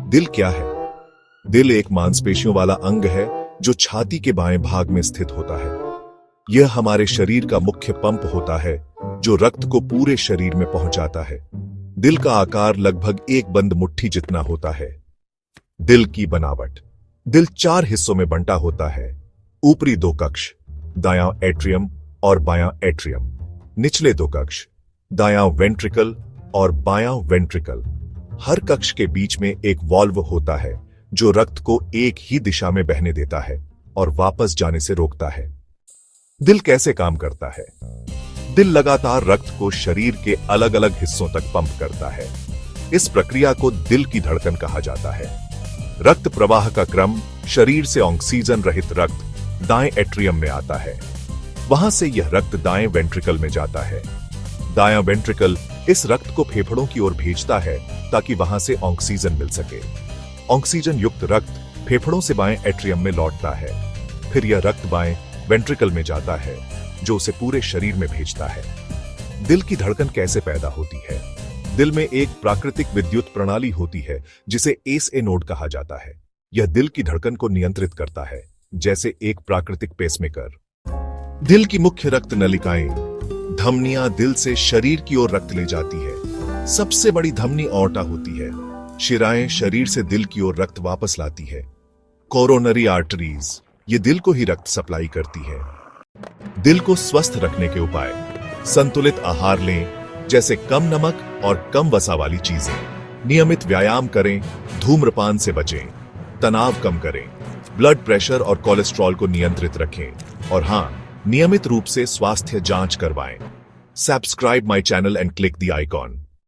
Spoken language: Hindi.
दिल क्या है? दिल एक मांसपेशियों वाला अंग है जो छाती के बाएं भाग में स्थित होता है। यह हमारे शरीर का मुख्य पंप होता है जो रक्त को पूरे शरीर में पहुंचाता है। दिल का आकार लगभग एक बंद मुट्ठी जितना होता है। दिल की बनावट। दिल 4 हिस्सों में बंटा होता है। ऊपरी 2 कक्ष, दायां एट्रियम और बायां एट्रियम। निचले 2 कक्ष, दायां वेंट्रिकल और बायां वेंट्रिकल। हर कक्ष के बीच में एक वाल्व होता है जो रक्त को एक ही दिशा में बहने देता है और वापस जाने से रोकता है। दिल कैसे काम करता है? दिल लगातार रक्त को शरीर के अलग अलग हिस्सों तक पंप करता है। इस प्रक्रिया को दिल की धड़कन कहा जाता है। रक्त प्रवाह का क्रम शरीर से ऑक्सीजन रहित रक्त दाएं एट्रियम में आता है। वहां से यह रक्त दाएं वेंट्रिकल में जाता है। दायां वेंट्रिकल इस रक्त को फेफड़ों की ओर भेजता है ताकि वहां से ऑक्सीजन मिल सके। ऑक्सीजन युक्त रक्त फेफड़ों से बाएं एट्रियम में लौटता है। फिर यह रक्त बाएं वेंट्रिकल में जाता है जो उसे पूरे शरीर में भेजता है। दिल की धड़कन कैसे पैदा होती है? दिल में एक प्राकृतिक विद्युत प्रणाली होती है जिसे एसए नोड कहा जाता है। यह दिल की धड़कन को नियंत्रित करता है, जैसे एक प्राकृतिक पेसमेकर। दिल की मुख्य रक्त नलिकाएं, धमनियां दिल से शरीर की ओर रक्त ले जाती है। सबसे बड़ी धमनी ऑर्टा होती है। शिराएं शरीर से दिल की ओर रक्त वापस लाती है। कोरोनरी आर्टरीज, ये दिल को ही रक्त सप्लाई करती है। दिल को स्वस्थ रखने के उपाय। संतुलित आहार लें, जैसे कम नमक और कम वसा वाली चीजें। नियमित व्यायाम करें, धूम्रपान से बचें, तनाव कम करें, ब्लड प्रेशर और कोलेस्ट्रॉल को नियंत्रित रखें और हां, नियमित रूप से स्वास्थ्य जांच करवाएं। Subscribe my channel and click the icon.